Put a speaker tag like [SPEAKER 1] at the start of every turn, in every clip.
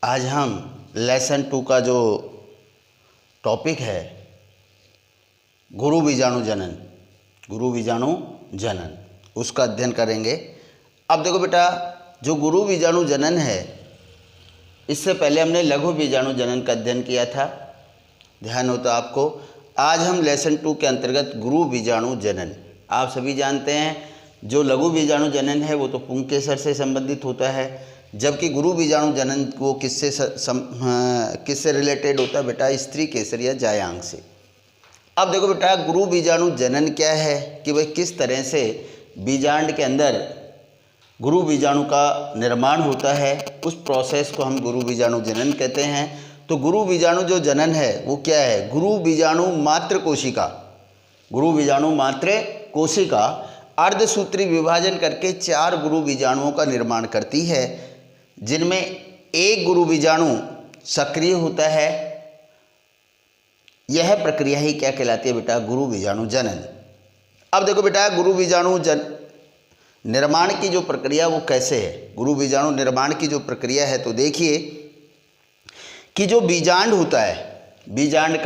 [SPEAKER 1] आज हम लेसन 2 का जो टॉपिक है गुरु बीजाणु जनन उसका अध्ययन करेंगे। अब देखो बेटा, जो गुरु बीजाणु जनन है इससे पहले हमने लघु बीजाणु जनन का अध्ययन किया था, ध्यान हो तो आपको। आज हम लेसन 2 के अंतर्गत गुरु बीजाणु जनन, आप सभी जानते हैं जो लघु बीजाणु जनन है वो तो पुंकेसर से संबंधित होता है, जबकि गुरु बीजाणु जनन वो किससे रिलेटेड होता है बेटा, स्त्री केसर या जायांग से। अब देखो बेटा, गुरु बीजाणु जनन क्या है कि भाई किस तरह से बीजांड के अंदर गुरु बीजाणु का निर्माण होता है, उस प्रोसेस को हम गुरु बीजाणु जनन कहते हैं। तो गुरु बीजाणु जो जनन है वो क्या है, गुरु बीजाणु मात्र कोशिका अर्धसूत्री विभाजन करके 4 गुरु बीजाणुओं का निर्माण करती है, जिनमें एक गुरु बीजाणु सक्रिय होता है। यह प्रक्रिया ही क्या कहलाती है बेटा, गुरु बीजाणु जनन। अब देखो बेटा, गुरु बीजाणु निर्माण की जो प्रक्रिया वो कैसे है, गुरु बीजाणु निर्माण की जो प्रक्रिया है, तो देखिए कि जो बीजांड होता है, बीजांड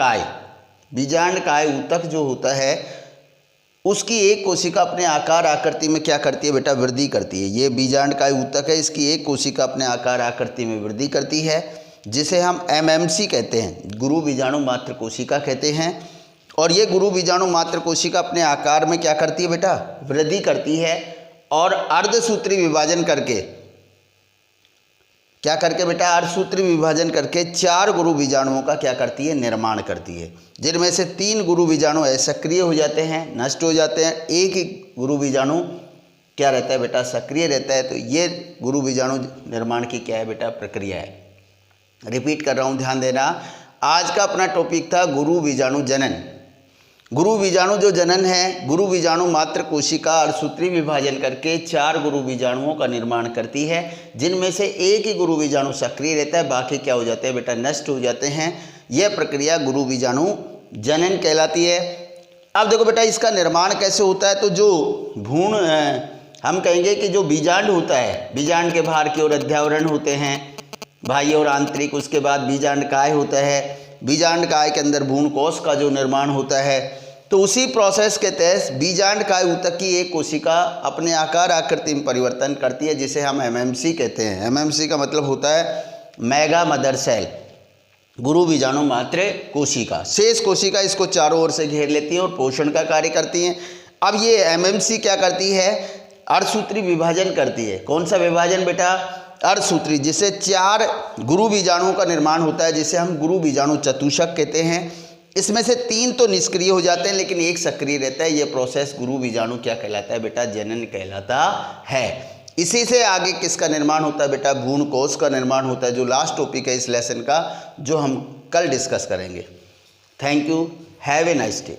[SPEAKER 1] काय ऊतक जो होता है उसकी एक कोशिका अपने आकार आकृति में क्या करती है बेटा, वृद्धि करती है। ये बीजांड काय ऊतक है, इसकी एक कोशिका अपने आकार आकृति में वृद्धि करती है, जिसे हम एमएमसी कहते हैं, गुरु बीजाणु मात्र कोशिका कहते हैं। और ये गुरु बीजाणु मात्र कोशिका अपने आकार में क्या करती है बेटा, वृद्धि करती है और अर्धसूत्री विभाजन करके क्या करके बेटा, अर्धसूत्री विभाजन करके 4 गुरु बीजाणुओं का क्या करती है, निर्माण करती है, जिनमें से 3 गुरु बीजाणु सक्रिय हो जाते हैं, नष्ट हो जाते हैं। एक ही गुरु बीजाणु क्या रहता है बेटा, सक्रिय रहता है। तो ये गुरु बीजाणु निर्माण की क्या है बेटा, प्रक्रिया है। रिपीट कर रहा हूँ, ध्यान देना। आज का अपना टॉपिक था गुरु बीजाणु जनन। गुरु बीजाणु जो जनन है, गुरु बीजाणु मात्र कोशिका अर्धसूत्री विभाजन करके 4 गुरु बीजाणुओं का निर्माण करती है, जिनमें से एक ही गुरु बीजाणु सक्रिय रहता है, बाकी क्या हो जाते हैं बेटा, नष्ट हो जाते हैं। यह प्रक्रिया गुरु बीजाणु जनन कहलाती है। अब देखो बेटा, इसका निर्माण कैसे होता है, तो जो भ्रूण हम कहेंगे कि जो बीजांड होता है, बीजांड के बाहर की ओर अध्यावरण होते हैं बाह्य और आंतरिक, उसके बाद बीजांड काय होता है, बीजांड काय के अंदर भ्रूण कोश का जो निर्माण होता है। तो उसी प्रोसेस के तहत बीजांड काय ऊतक की एक कोशिका अपने आकार आकृति में परिवर्तन करती है, जिसे हम एमएमसी कहते हैं। एमएमसी का मतलब होता है मेगा मदर सेल, गुरु बीजाणु मात्र कोशिका। शेष कोशिका इसको चारों ओर से घेर लेती है और पोषण का कार्य करती हैं। अब ये एमएमसी क्या करती है, अर्धसूत्री विभाजन करती है। कौन सा विभाजन बेटा, अर्धसूत्री, जिससे 4 गुरु बीजाणुओं का निर्माण होता है, जिसे हम गुरु बीजाणु चतुष्क कहते हैं। इसमें से 3 तो निष्क्रिय हो जाते हैं, लेकिन एक सक्रिय रहता है। ये प्रोसेस गुरु बीजाणु क्या कहलाता है बेटा, जनन कहलाता है। इसी से आगे किसका निर्माण होता है बेटा, भ्रूण कोश का निर्माण होता है, जो लास्ट टॉपिक है इस लेसन का, जो हम कल डिस्कस करेंगे। Thank you, have a nice day.